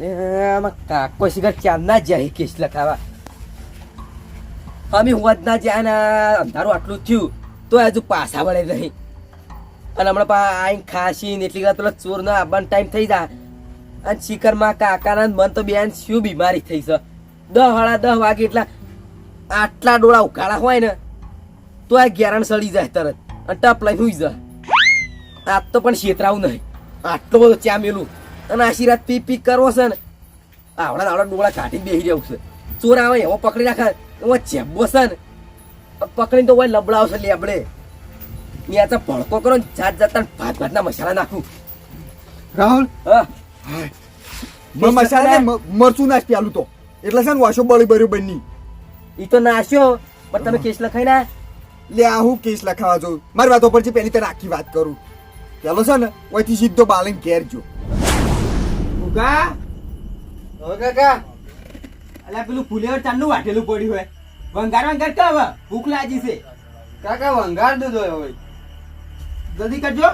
આમાં કાકો શિખર ચાંદના જાય કેસ લખાવા. અમે હોત ના જાય ને અંધારું આટલું થયું તો હજુ પાછા વળે નહીં. અને હમણાં આઈને ખાસી ને એટલી પેલા ચોર ના આવવાનો ટાઈમ થઈ જાય. અને શિખરમાં કાકાના મન તો બેન શું બીમારી થઈ છે. 10 વાગે એટલા આટલા ડોળા ઉકાળા હોય ને તો આ ગેરાણ સડી જાય તરત અને ટપ લઈને હુઈ જાય. આજ તો પણ છેતરાવું નહીં. આટલો બધો ચા મેલું અને આશીર્વાદ પી કરવો છે ને આવડા ડોળા કાઢીને બેસી જવું છે. ચોર આવે એવો પકડી રાખે એવો ચેબ્બો છે ને પકડીને તો હોય લબડાવશે લેબડે. ત્યાં ભડકો કરો ને જાતના ભાતના મસાલા નાખું. રાહુલ હા મસાલા મરચું નાખ પ્યાલું તો એટલે છે ને વાસો બળી બર્યું બની. ઈ તો નાશ્યો પણ તમે કેસ લખાઈ ના લે આ હું કેસ લખાવા જાઉં. મારી વાતો પરથી પેલી તને આખી વાત કરું. પેલો છે ને ઓયથી સીધો બાલીને ઘેર જો. કાકા અલા પેલું ફુલેવર ચાંદનું વાટેલું પડ્યું હોય વંગાર તો હવે ભૂખ લાગી છે. કાકા વંગાર દો હવે જલ્દી કરજો.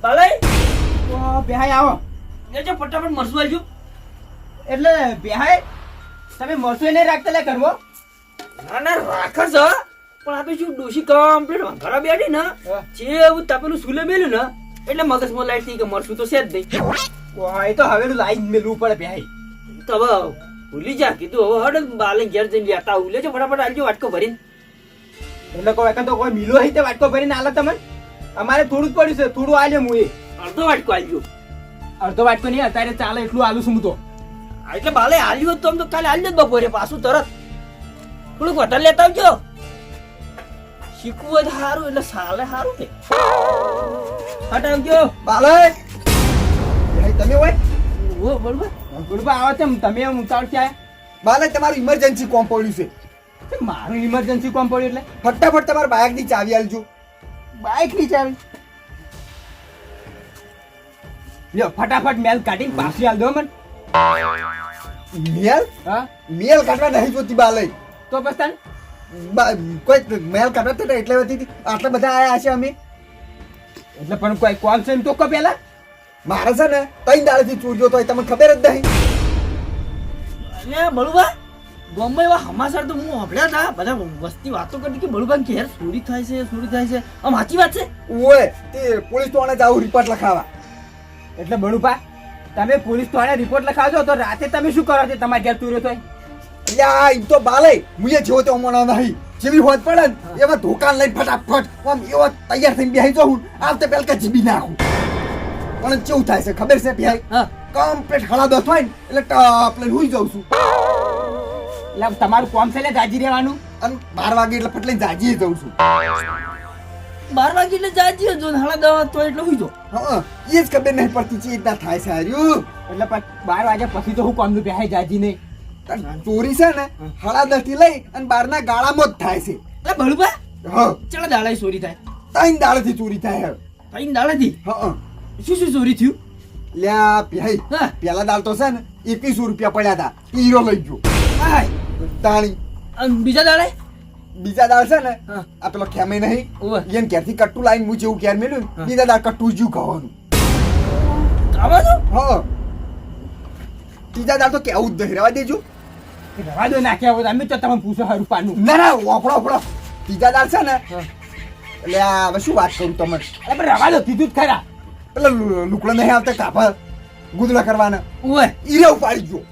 બાલે ઓ બેહાય આવો લેજો ફટાફટ મરસું આવજો. એટલે બેહાય તમે મરસું નહીં રાખતા લે કરવો. ના રાખે છે પણ આપણે શું ડોશી કમ્પ્લીટ વંગારા બેઠી ને જે એવું તપેલું સુલે મેલ્યું ને એટલે મગજમાં લાઈટ થઈ કે મરસું તો છે જ નહીં. એ તો હવે લાઈન મેલવું પડે બેહાય. તો હવે ભૂલી જા કીધું હવે હડ બાલે ઘેર જઈને લેતા આવું. લેજો ફટાફટ આવજો વાટકો ભરીને. એટલે કોઈ એકાદ તો કોઈ મિલો હઈ તે વાટકો ભરીને આલે તમને. અમારે થોડું જ પડ્યું છે થોડું આલ્યો હું એ અડધો વાટકો આવજો. અડધો વાટકો નહીં અત્યારે ચાલે એટલું આલું છું હું તો. એટલે બાલે આલ્યું તો આમ તો કાલે આલ્યો જ બપોરે પાછું તરત. થોડુંક વધારે લેતા આવજો. શીખવું જ સારું એટલે સાલે સારું કે હટાવજો. બાલે તમે હોય ઓ બરોબર ગુડબા આવો છે તમે એમ ઉતાવળ ક્યાં બાલે તમારું ઇમરજન્સી કોમ પડ્યું છે. છે મારું ઇમરજન્સી કોમ પડ્યું એટલે ફટાફટ તમારા બાઇક ની ચાવી આલજો. બાઈક ની ચાવી લ્યો ફટાફટ મેલ કાઢીને પાછી આલ દો મને. મેલ હા મેલ કાઢવા નહીં જોતી બાલે. તો બસ તને કોઈ મેલ કાઢવા તો એટલે હતી આટલા બધા આયા છે અમે. એટલે પણ કોઈ કોલ છે તો કો પેલા મારે છે ને 3 દાડેથી ચોર્યો તો તમને ખબર જ નહીં. અને બળુબા ગમે એવા હમાસર તો હું સાંભળ્યા હતા બધા વસ્તી વાતો કરતી કે બળુબા ઘેર ચોરી થાય છે આમ સાચી વાત છે. ઓય તે પોલીસ સ્ટેશને જાવ રિપોર્ટ લખાવા. એટલે બળુપા તમે પોલીસ થાણે રિપોર્ટ લખાવજો તો રાતે તમે શું કરો છો તમારે ઘેર ચોર્યો તો યા ઈ તો બાલે મુએ જેવો તે મનો નહીં જેવી હોત પડે ને એવા ધોકાન લઈને ફટાફટ આમ એવો તૈયાર થઈને બેહી જાઉં આવતે પેલ કે જીબી નાખું. પણ કેવું થાય છે ખબર છે ભાઈ હા કમ્પ્લીટ હળા દસ હોય ને એટલે ટપ લઈને હુઈ જાઉં છું. એટલે તમારું કોમ છે એટલે જાજી રહેવાનું. અને 12 વાગે એટલે ફટ લઈને જાજી જાઉં છું. 12 વાગે એટલે જાજી જો હાડા દવા તો એટલે હુઈ જો. હા એ જ ખબર નહીં પડતી છે એટલા થાય છે હાર્યું. એટલે 12 વાગ્યા પછી તો હું કોમનું બેહાય જાજી નહીં. ચોરી છે ને હળા દસ થી લઈ અને 12 ના ગાળામાં જ થાય છે. એટલે બળુબા હા ચાલો દાડા ચોરી થાય 3 દાડેથી ચોરી થાય. કઈ દાડાથી હા શું ચોરી થયું. લ્યા ભાઈ હા પેલા દાળ તો છે ને 2100 રૂપિયા પડ્યા હતા હીરો લઈ ગયો હાય તાણી. અને બીજા દાડે બીજા દાળ છે ને હા. આ પેલો ખેમે નહીં ઓવે એને ઘેરથી કટ્ટુ લાઈન હું જેવું ઘેર મેલ્યું હા. બીજા દાળ કટ્ટુ જ્યું ખાવાનું. આવા દો હા ત્રીજા દાળ તો કેવું જ નહીં રહેવા દેજો. રવા દો નાખ્યા હોય અમે તો તમે પૂછો હારું પાનું. ના ના ઓફળો ત્રીજા દાળ છે ને હા. એટલે આ હવે શું વાત કરું તમને. અરે પણ રવા દો કીધું જ ખરા. પેલા લુકડા નહીં આવતા કાપા ગુદલા કરવાના ઓય હીરા ઉપાડી ગયો.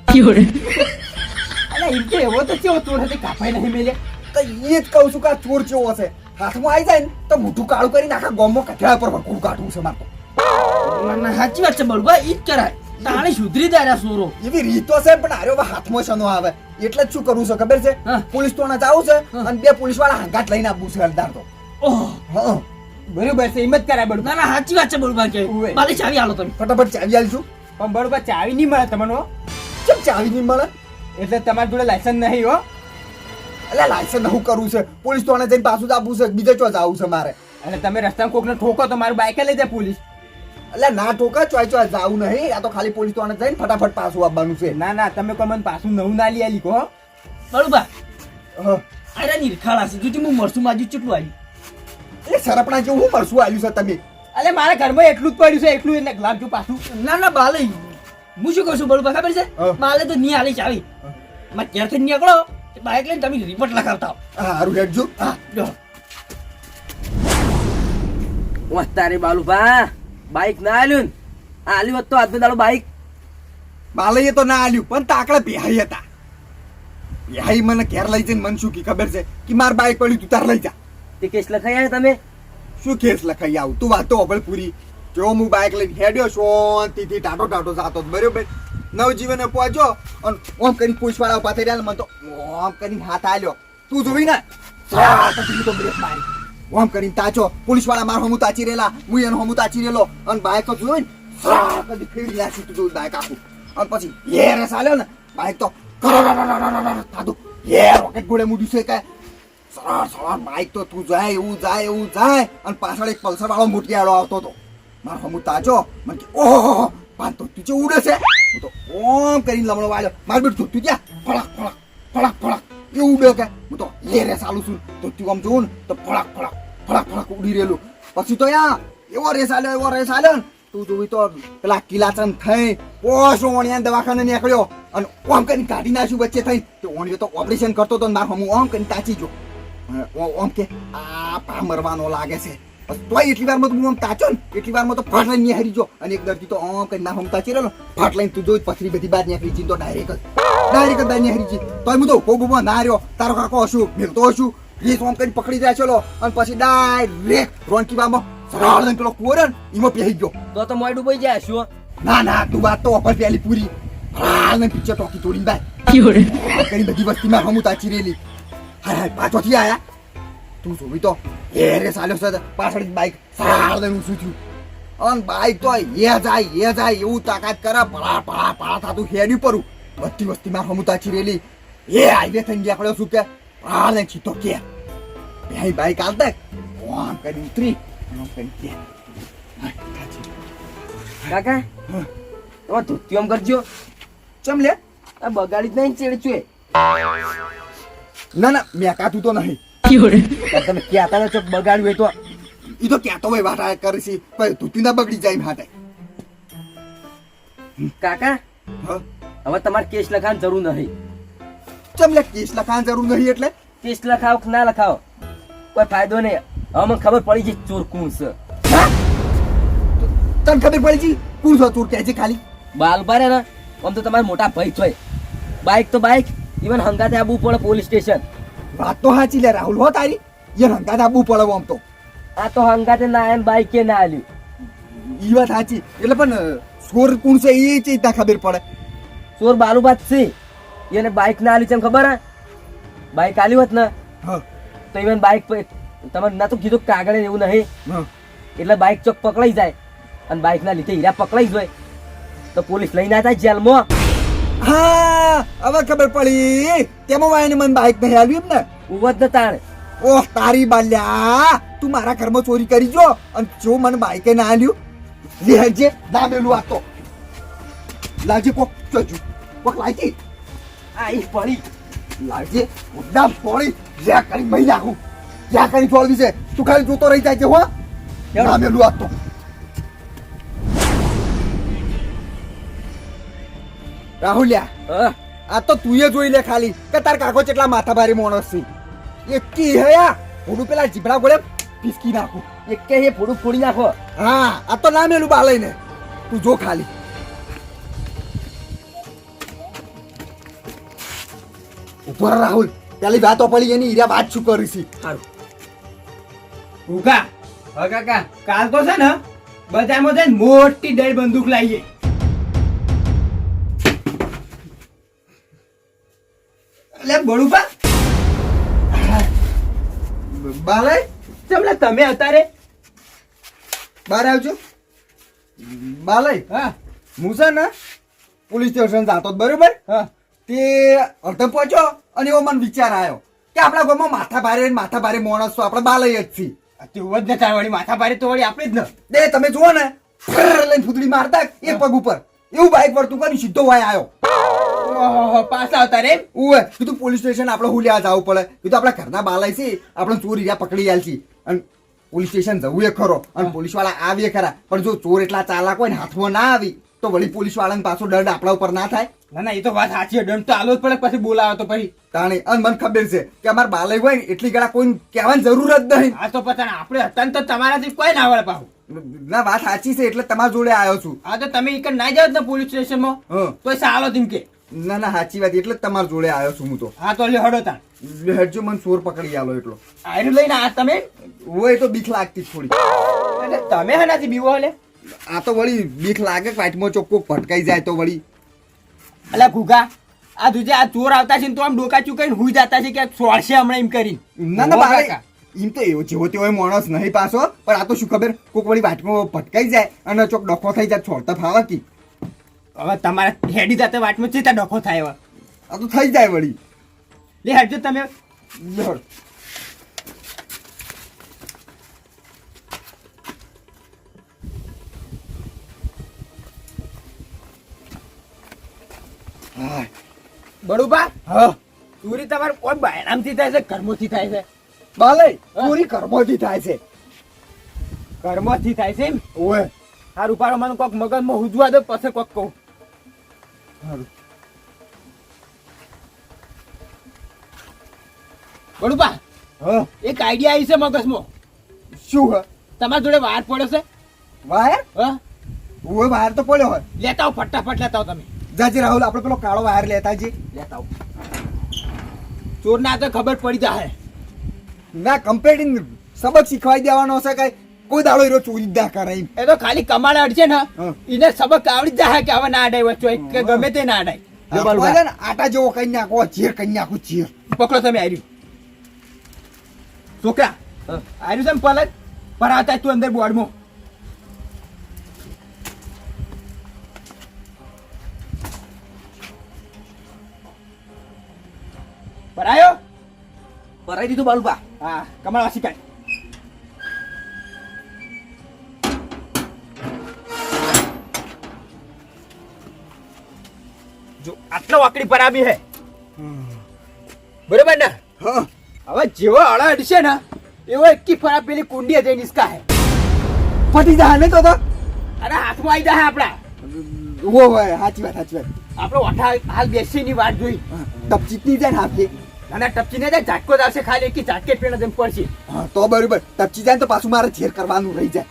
અરે એમ તો એવો તો કેવો ચોર હતી કાપાઈ નહીં મેલે. તો એ જ કહું છું કે આ ચોર કેવો હશે હાથમાં આવી જાય ને તો મોઢું કાળું કરીને આખા ગામમાં કચરા પર વકું કાઢવું છે મારે તો. ના ના સાચી વાત છે બળુબા ઈ જ કરાય. તાણે સુધરી જાય સોરો. એવી રીતો છે પણ આર્યો હવે હાથમાં શનો આવે એટલે જ શું કરવું છે ખબર છે હા. પોલીસ સ્ટેશન જવું છે અને 2 પોલીસ વાળા હાંગાટ લઈને આપવું છે અડધાર તો. ઓહ હા બરોબર છે એમ જ કરાય બળું. ના ના સાચી વાત છે બળુબા કે ઓવે. બાલે ચાવી આલો તમે. ફટાફટ ચાવી આલશું. પણ બરોબર ચાવી નહીં મળે તમને હો. કેમ ચાવી નહીં મળે. એટલે તમારી જોડે લાયસન્સ નહીં હો. એટલે લાયસન્સ હું કરવું છે પોલીસ સ્ટેશન જઈને પાછું જ આપવું છે બીજે ચો જવું છે મારે. અને તમે રસ્તામાં કોકને ઠોકો તો મારું બાઈકે લઈ જાય પોલીસ. એટલે ના ઠોકા ચોય જવું નહીં આ તો ખાલી પોલીસ સ્ટેશન જઈને ફટાફટ પાછું આપવાનું છે. ના ના તમે કોઈ મને પાછું નવું ના લઈ આલી કહો. બળુબા હા અરે નિરખાળા છે જોજી હું મરસું માજી ચૂટલું આવ્યું. એ સરપણા જેવું હું મળશું આવ્યું છે તમે. અલે મારા ઘરમાં એટલું જ પડ્યું છે, એટલું એને લાવજો પાછું. ના ના બાલે હું શું કહું છું બોલું ખબર છે હા. માલે તો નહીં આલી ચાવી મારે ઘેરથી નીકળો બાઇક લઈને તમે રિપોર્ટ લખાવતા આવો. હા હારું હેડજો. હા જો તારે બાલુભા બાઈક ના આલ્યું ને આલ્યું હોત તો આજનો દાડો બાઈક બાલઈએ તો ના આલ્યું પણ તાકડા બેહાઈ હતા. બેહાઈ મને ઘેર લઈ જઈને મને શું કી ખબર છે કે માર બાઈક પડ્યું તું તાર લઈ જા. તે કેસ લખાઈ આવ્યા તમે શું કેસ લખાઈ આવું તું વાતો અભળ પૂરી. જો હું બાઈક લઈને હેડ્યો શાંતિથી ટાટો ટાટો જાતો હતો, બરોબર. નવજીવને પહોંચ્યો અને ઓમ કરીને પૂછવાળા ઉભા થઈ રહ્યા ને મને તો ઓમ કરીને હાથ આલ્યો. તું જોઈ ને પછી તો બ્રેક મારી ઓમ કરીને તાચો. પોલીસવાળા મારો હમું તાચી રહેલા, હું એનો હમું તાચી રહેલો અને બાઈક તો જોઈ ને કદી ફેરી નાખી તું જોઈ બાઈક આખું. અને પછી હેરે ચાલ્યો ને બાઈક તો થાતું હે રોકેટ ગોળે મૂડ્યું છે કે સરળ સરળ બાઈક તો તું જાય એવું જાય અને પાછળ એક પલ્સર વાળો મોટિયાળો આવતો હતો. મારો હમું તાચો મને કે ઓહો પાન તો તું ઉડે છે. હું તો ઓમ કરીને લમણો વાળ્યો મારું બેટું તું ક્યાં ફળક ફળક ફળક ફળક એ ઉડ્યો કે હું તો લેરે ચાલુ છું તો તું આમ જોઉં ને તો ફળક ફળક ફળક ફળક ઉડી રહેલું. પછી તો યા એવો રેસ આલ્યો ને તું જોવી તો પેલા કિલાચંદ થઈ પોષો ઓણિયા દવાખાને નીકળ્યો અને ઓમ કરીને કાઢી નાખ્યું વચ્ચે થઈ તો ઓણિયો તો ઓપરેશન કરતો તો માર હમું ઓમ કરીને તાચી ગયો. ઓમ કે આ પા મરવાનો લાગે છે. તોય એટલી વારમાં તો હું આમ તાચો ને એટલી વારમાં તો ફાટ લઈને હારી ગયો અને એક દર્દી તો ઓમ કરીને ના હમ તાચી રહ્યો ફાટ લઈને તું જોઈ પથરી બધી બહાર નીકળી જઈ તો ડાયરેક્ટ બહાર નીકળી જઈ. તોય હું તો ઉભો ના રહ્યો. તારો કાકો હશું મેળતો હશું રીસ ઓમ કરીને પકડી જાય ચલો અને પછી ડાયરેક્ટ રોનકી બામાં સરળ લઈને પેલો કુંવર ને એમાં પહેરી ગયો. તો મોય ડૂબાઈ જાય શું ના તું વાત તો અપર પેલી પૂરી હાલ ને પિક્ચર ટોકી તોડીને બાય કરી બધી વસ્તીમાં હમું તાચી રહેલી. હાય પાછોથી આયા તું જોવી તો હેરે ચાલ્યો છે પાછળ બાઈક સાળ લઈને ઊંચું થયું અને બાઈક તો એ જાય એવું તાકાત કરે પળા થાતું હેડ્યું પરું બધી વસ્તીમાં હમું તાચી રહેલી. એ હાઈવે થઈને નીકળ્યો છું કે હાલ ને છીતો કે ભાઈ બાઈક આવતા આમ કરી ઉતરી આમ કરી કે કાકા તમારે ધોતી આમ કરજો ચમ લે આ બગાડી જ નહીં ચેડચુએ ના મેં કાતું તો નહીં. તમે ક્યાં હતા ચોક બગાડ્યું હોય તો ઈ તો ક્યાં તો ભાઈ વાટા કરે છે કોઈ ધૂતી ના બગડી જાય હાથે. કાકા હા હવે તમારે કેસ લખાવાની જરૂર નહીં. ચમ લે કેસ લખાવાની જરૂર નહીં એટલે કેસ લખાવો કે ના લખાવો કોઈ ફાયદો નહીં. હવે મને ખબર પડી છે ચોર કોણ છે. તને ખબર પડી છે કોણ છો ચોર કે છે ખાલી બાલભા રે ને આમ તો તમારે મોટા ભાઈ છો. બાઈક તો બાઈક ઇવન હંગાતે આવવું પડે પોલીસ સ્ટેશન. વાત તો સાચી લે રાહુલ હો તારી એ રંગા દાબુ પડે આમ તો આ તો હંગાતે ના એમ બાઈકે ના આલ્યું. ઈ વાત સાચી એટલે પણ ચોર કોણ છે એ ચેતા ખબર પડે. ચોર બાલુબા જ છે. એને બાઈક ના આલી છે એમ ખબર હે બાઈક આલ્યું હોત ને હા તો ઇવન બાઈક તમે ના તો કીધું કાગળે એવું નહીં હા એટલે બાઈક ચોક પકડાઈ જાય અને બાઈક ના લીધે હીરા પકડાઈ જાય તો પોલીસ લઈને આવ્યા જેલમાં. હા હવે ખબર પડી તેમાં વાયને મને બાઈક નહીં આવ્યું એમ ને. ઉવત ને તાણ ઓહ તારી બાલ્યા તું મારા ઘરમાં ચોરી કરી જો અને જો મને બાઈકે ના આલ્યું લેજે દાબેલું આ તો લાજે કોક ચોજુ કોક લાગી આ ઈ પડી લાજે ઉડામ પોળી જ્યાં કરી મહી નાખું જ્યાં કરી છોડી છે તું ખાલી જોતો રહી જાય છે હો દાબેલું આ તો. રાહુલ્યા આ તો તું જોઈ લે ખાલી કે તાર કાકો કેટલા માથા ભારે માણસ છે. એકી હયા હું પેલા જીભડા ગોળે પીસકી નાખું. એક કે એ ફોડું ફોડી નાખો. હા આ તો ના મેલું બાલઈ ને તું જો ખાલી ઉપર રાહુલ પેલી વાતો પડી એની હીરા વાત શું કરી છે. સારું ભૂકા હા કાકા કાલ તો છે ને બજારમાં જઈને મોટી દઈ બંદૂક લાવીએ. એટલે બળુપા બાલઈ ચમલા તમે અત્યારે બહાર આવજો. બાલઈ હા હું છે ને પોલીસ સ્ટેશન જતો બરોબર હા તે અડધો પહોંચ્યો અને એવો મને વિચાર આવ્યો કે આપણા ગામમાં માથા ભારે માણસ તો આપણે બાલઈ જ છીએ. તેવું જ ને તાર વળી માથા ભારે તો વળી આપણે જ ને. દે તમે જુઓ ને ફર્ર લઈને ફૂદડી મારતા એક પગ ઉપર એવું બાઈક વર્તું કરી સીધો વાય આવ્યો. ઓહો પાછા આવતા રે ઉવે કીધું પોલીસ સ્ટેશન આપણે હું લેવા જવું પડે કીધું આપણા ઘરના બાલાઈ છે આપણે ચોરી રહ્યા પકડી આલ છે અને પોલીસ સ્ટેશન જવું એ ખરો અને પોલીસ વાળા આવે ખરા, પણ જો ચોર એટલા ચાલાક હોય ને હાથમાં ના આવી તો વળી પોલીસ વાળાને પાછો દંડ આપણા ઉપર ના થાય. ના ના, એ તો વાત સાચી છે. દંડ તો આલો જ પડે, પછી બોલાવો તો પછી. તાણે અને મને ખબર છે કે અમાર બાલય હોય ને એટલી ગળા કોઈ કહેવાની જરૂર જ નહીં. આ તો પતા આપણે હતા ને તો તમારાથી કોઈ ના આવડે પાછું. ના વાત સાચી છે એટલે તમારા જોડે આવ્યો છું. આ તો તમે એક ના જાવ ને પોલીસ સ્ટેશનમાં હં. તો સાલો તેમ કે. ના ના સાચી વાત, એટલે જ તમારા જોડે આવ્યો છું હું તો. હા તો લે હડો તા. હેડજો મને ચોર પકડી આલો એટલો. આયરું લઈને આ તમે હોય તો બીક લાગતી જ થોડી. એટલે તમે હનાથી બીવો લે. આ તો વળી બીક લાગે કે વાટમાં ચોખ્ખો ભટકાઈ જાય તો વળી. અલા ઘુઘા, આ દુજે આ ચોર આવતા છે ને તો આમ ડોકા ચૂકાઈને હુઈ જતા છે કે સોળશે હમણાં એમ કરી. ના ના બારે એમ તો એવો જેવો તેવો માણસ નહીં પાછો, પણ આ તો શું ખબર કોક વળી વાટમાં ભટકાઈ જાય અને ચોક ડખો થઈ જાય છોડતા ફાવા કી. હવે તમારે હેડી જાતે વાટમાં ચેતા ડખો થાય હવે. આ તો થઈ જાય વળી. લે હેડજો તમે. લ્યો. હાય. બડુબા, હા ચોરી તમારે કોઈ બાયણામથી થાય છે કર્મોથી થાય છે? બાલે ચોરી કર્મોથી થાય છે. કર્મોથી થાય છે એમ? ઓય હારું પાડો, મને કોક મગજમાં હુજવા દો પછી કોક કહું. હારું. બડુબા, હા એક આઈડિયા આવી છે મગજમાં. શું હે? તમારા જોડે વાર પડ્યો છે? વાયર? હા, ઓય વાયર તો પડ્યો હોય. લેતા આવો, ફટાફટ લેતા આવો તમે. જાજી રાહુલ આપણે પેલો કાળો વાયર લેતા જઈએ. લેતા આવો. ચોરને આ તો ખબર પડી જાય. ના કમ્પ્લેટિંગ સબક શીખવાઈ દેવાનો છે કઈ કોઈ દાડો હીરો ચોરી જ ના કરે એમ. એ તો ખાલી કમાડ અડશે ને હા. એને સબક આવડી જ જાય કે હવે ના અડાય વચ્ચે કે ગમે તે ના અડાય. લો બાલુભાઈ, આપણે છે ને આટા જેવો કઈ નાખો, ચીર કઈ નાખું ચીર. પકડો તમે આર્યું. છોકરા, આર્યું છે ને પલક ભરાવતા તું અંદર બોર્ડમાં. ભરાયો? ભરાઈ દીધું બાલુબા. હા, કમળ વાસી કાઢ. જો આટલો વાકડી પરાબી હે બરોબર ને? હા હવે જેવો હળા અડશે ને એવો એકી ફરા પેલી કુંડી જઈ નિસ્કા હે. પટી જાય ને તો અરે હાથમાં આવી જાય આપડા. ઓ હોય સાચી વાત સાચી વાત. આપણો ઓઠા હાલ બેસી ની વાત જોઈ. ટપચીની જાય ને હાથે. નાના ટપચી ને જાય ઝાટકો જ આવશે, ખાલી એકી ઝાટકે પેણ જેમ પડશે. હા તો બરોબર. ટપચી જાય ને તો પાછું મારે ઝેર કરવાનું રહી જાય.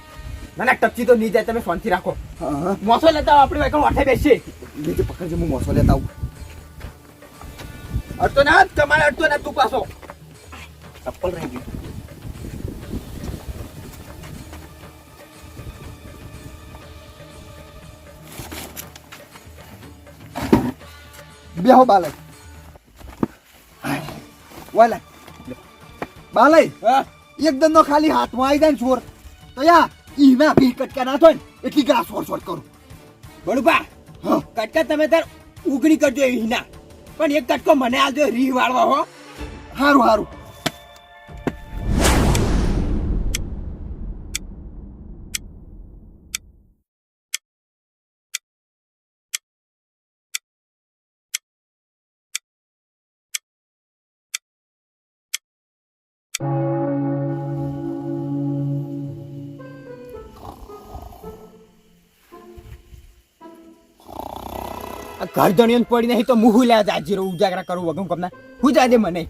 નાના ટપચી તો નહીં જાય, તમે શાંતિ રાખો. હા હા મોસો લેતા આવો, આપણી વાયકણ ઓઠે બેસીએ. નીચે પકડજે, હું મોસો લેતા આવું. અડતો ના તમારે અડતો ના તું પાછો. ચપ્પલ રહી ગયું. બેહો બાલય. વાલા બાલય હા, એકદમ નો ખાલી હાથમાં આવી જાય ને ચોર તો યા ઈના ભી કટકા ના થાય ને એટલી ગ્રાસ છોડ છોડ કરું. બળુપા, હા કટકા તમે તાર ઉગણી કરજો એવી ના, પણ એક કટકો મને આલજો રી વાળવા હો. હારું હારું. આ ઘર ધણીઓ પડી નહીં તો મુહુ લે જાય જીરો ઉજાગરા કરું વગમ કમના હું જાજે મને.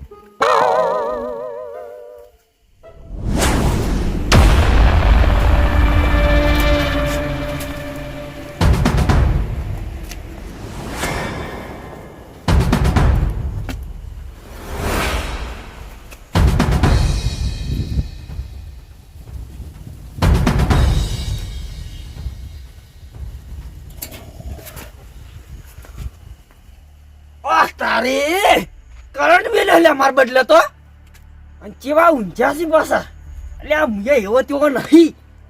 તારે કરંટ બિલ એટલે માર બદલે તો અને કેવા ઊંઝા છે પાછા. એટલે આ મુએ એવો તેવો નહીં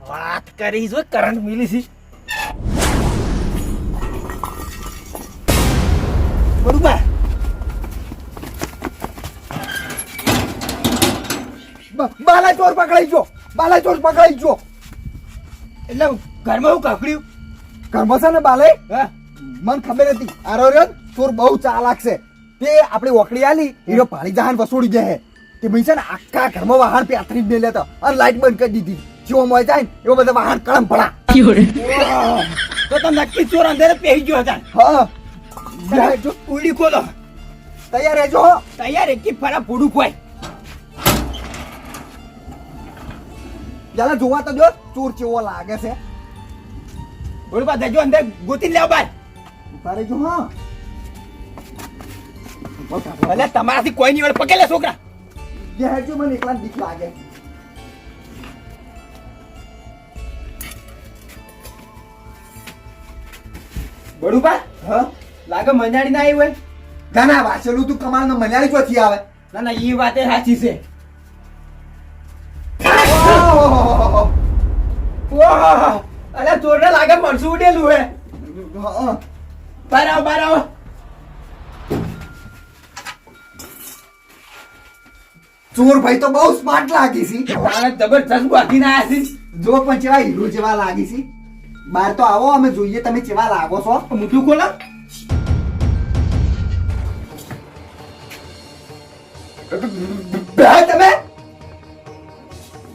વાત કરી જો કરંટ મિલી છે. બરોબર. બાલા ચોર પકડાઈ ગયો. બાલા ચોર પકડાઈ ગયો. એટલે ઘરમાં હું કકડ્યું. ઘરમાં છે ને બાલે હા, મને ખબર હતી આરો ચોર બહુ ચાલાક છે. તે આપણે ઓકડી આલી હીરો પાણી જહાન વસોડી દે. તે ભાઈ છે ને આખા ઘરમાં વાહન પેથરી જ લેતો અને લાઈટ બંધ કરી દીધી. જેવો મોય જાય ને એવો બધા વાહન કળમ ભળા. તો તમે નક્કી ચોર અંદર પહેરી ગયો હતા. હા બેહાય જો. કુંડી ખોલો. તૈયાર રહેજો હો. તૈયાર એકી ફરા પૂડું ખોય. જરા જોવા તો જો ચોર કેવો લાગે છે. બોલબા દેજો અંદર ગોતી લેવ બાર. તારે જો હા. ભલે તમારાથી કોઈ નહીં વળે પકેલે છોકરા. બેહાય જો મને એકલા બીક લાગે. બડુબા હા લાગે મંજાડી ના આવી હોય. ના ના વાંચેલું તું કમાલ ને મલાડી ચોથી આવે. ના ના ઈ વાતે સાચી છે. ઓહો. ઓહ અરે ચોરને લાગે મરસું ઉડેલું હે. હા. બાર આવો બાર આવો. ચોર ભાઈ તો બહુ સ્માર્ટ લાગી છે. તારે જબરજસ્ત બાંધીને આયા છે. જો પણ કેવા હીરો જેવા લાગી છે. બહાર તો આવો અમે જોઈએ તમે કેવા લાગો છો. મોઢું ખોલો. બે તમે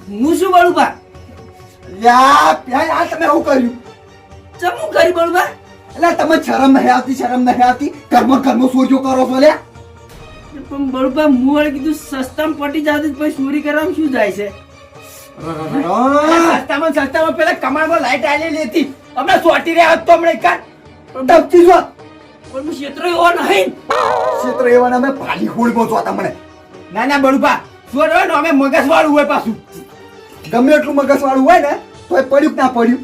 હું શું બળુબા? યા પ્યાય આ તમે શું કર્યું? ચમું કરી બળુબા? એટલે તમે શરમ નહીં આવતી ઘરમાં ચોરીઓ કરો છો લ્યા. પણ બળુબા હું વળી કીધું સસ્તામાં પટી જાતી પછી ચોરી કરવામાં શું જાય છે? સસ્તામાં પેલા કમાણમાં લાઈટ આલેલી હતી. હમણાં સોટી રહ્યા હોત તો હમણાં કાઢ. ડબકી જો પણ હું ક્ષેત્ર એવો નહીં. ક્ષેત્ર એવાને અમે ભાલી ખોળમાં છો તમને. ના ના બડુબા ચોર હોય ને અમે મગજ વાળું હોય પાછું. ગમે એટલું મગજ વાળું હોય ને તો એ પડ્યું કે ના પડ્યું.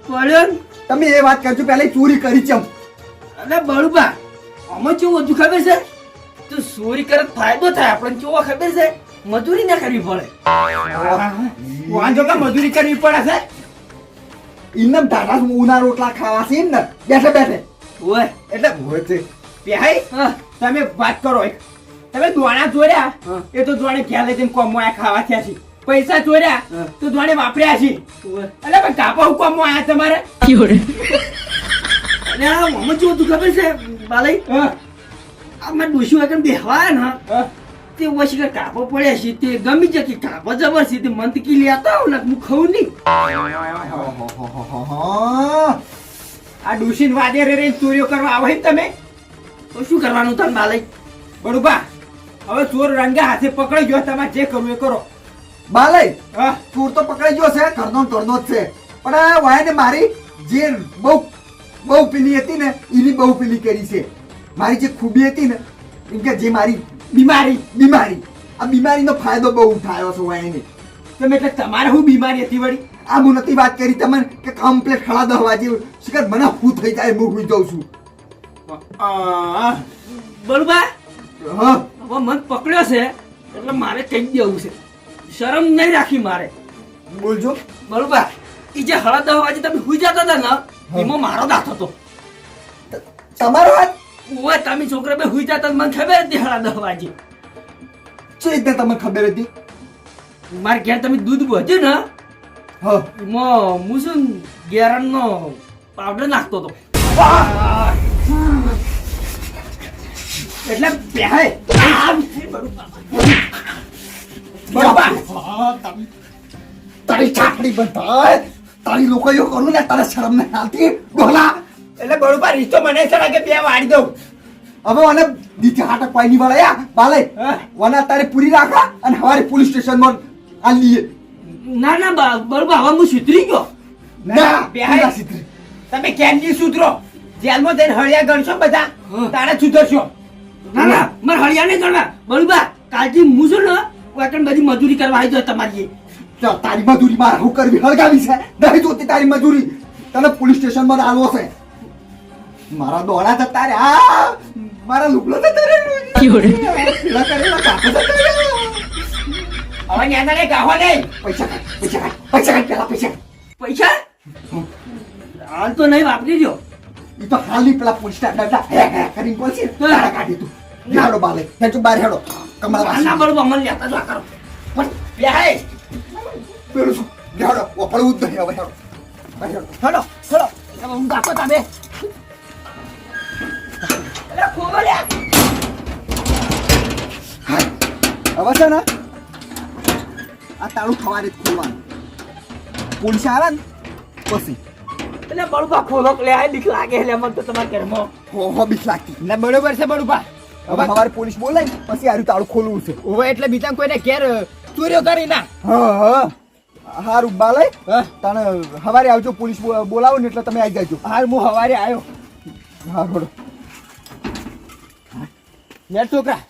પડ્યો ને? તમે એ વાત કરજો પહેલા ચોરી કરી ચમ. અરે બળુબા આમાં કેવું હતું ખબર છે? તું ચોરી કરે તો ફાયદો થાય આપણને કેવો ખબર છે? મજૂરી ના કરવી પડે. વાંધો કે મજૂરી કરવી પડે છે. ઇન્નમ ઢાઢા ઉના રોટલા ખાવા છે ને બેઠે બેઠે. ઓય એટલે હોય છે. પેહાઈ હા તમે વાત કરો એક. તમે દોણા ચોર્યા હા. એ તો દોણે ઘેર લઈ જઈને કોમો આયા ખાવા થયા છે. પૈસા ચોર્યા હા. તો દોણે વાપર્યા છે. ઓય એટલે ભાઈ કાપા હું કોમો આયા તમારે. અને આ આમાં કેવું હતું ખબર છે બાલઈ? હા, આમાં ડોશી વાગણ બેહવા ને હા. તે ઓછી કે કાપો પડ્યા છે તે ગમી જાય કે કાપો જબર છે તે મંતકી લેતા આવ ને હું ખાઉં નહીં. આ ડુસીન વાદે રે ચોરીઓ કરવા આવો ને તમે. તો શું કરવાનું તને બાલઈ? બડુબા હવે ચોર રંગા હાથે પકડી ગયો. તમારે જે કરવું એ કરો. બાલય હા ચોર તો પકડાઈ ગયો છે ઘરનો જ છે પણ આ વાયને મારી જે બહુ પેલી હતી ને એની બહુ પેલી કરી છે. મારી જે ખૂબી હતી ને એમ કે જે મારી બીમારી આ બીમારીનો ફાયદો બહુ ઉઠાયો છે વાયને. તમે એટલે તમારે શું બીમારી હતી વળી? આ હું નથી વાત કરી તમને કે કમ્પ્લેટ ખડા દવા જેવું શિકાર મને હું થઈ જાય હું હુઈ જાઉં છું. બળુબા હા હવે મન પકડ્યો છે એટલે મારે કહી દેવું છે. શરમ નહીં રાખી મારે. બોલજો. બળુબા ઈ જે હળદ દવાજી તમે હુઈ જતા હતા ને એમાં મારો દાંત હતો. તમારો હાથ ઓય તમે છોકરા બે હુઈ જતા મને ખબર હતી હળદ દવાજી. શું રીતે તમને ખબર હતી? મારે ઘેર તમે દૂધ બધ્યું ને હા એમાં હું શું ગેરનનો પાવડર નાખતો હતો. એટલે પેહાઈ તારી છાપડી બંધાય તારી લોકો એવું કરું ને તારે શરમ નહીં આવતી ડોલા. એટલે બડુબા રીતો મને ચડા કે બે વાળી દઉં. હવે મને દીઠે હાટક પાઈ ની વળાયા બાલે હા. વના તારે પૂરી રાખા અને હવારે પોલીસ સ્ટેશનમાં આ લીએ. ના ના બળુબા હવે હું સુધરી ગયો. ના બેહાઈ. ના સિદ્ધિ. તમે કેમની સુધરો? જેલમાં જઈને હળિયા ગણશો બધા હા. તારે સુધરશો. ના ના મારે હળિયા નહીં ગણવા. બળુબા કાલથી હું છું ને વાકણ બધી મજૂરી કરવા આવી જાય તમારી. ચાલ તારી મજૂરી મારે હું કરવી હળગાવી છે નહીં જોતી તારી મજૂરી તને પોલીસ સ્ટેશનમાં આલવો છે. મારા દોડા જતા રે આ મારા લુગડો જતા રે પેલા કરેલા કાપો જતા રે. હવે ન્યાના ને ગાહો નહીં. પૈસા કાઢ પેલા પૈસા કાઢ. પૈસા હાલ તો નહીં વાપરી દો. ઈ તો હાલી પેલા પોલીસ સ્ટેશન કરીને બોલશે તારા કાઢી તું હેડો બાલે હેડો બહાર હેડો કમળા ના બળુબા મને લેતા જ કરો. બેહાઈ પેલું શું હેડો ઓપડવું જ નહીં હવે હેડો બહાર હેડો હેડો હેડો હવે હું કાપો તમે. અરે ખોબલ્યા હવે છે ને આ તાળું ખવારે જ ખોલવાનું પોલીસ આવે ને પછી એટલે બળુપા ખોલો લે આ બીક લાગે એટલે મને તો તમારા ઘરમાં હો બીક લાગતી ના બરોબર છે બડુપા હવે સવારે પોલીસ બોલાય ને પછી આરું તાળું ખોલવું છે ઓવે એટલે બીજા કોઈને ઘેર ચોરીઓ કરી ના હા હારું બાલય હા તને સવારે આવજો પોલીસ બોલાવો ને એટલે તમે આવી જાજો હાર હું હવારે આવ્યો હા બોલો લે છોકરા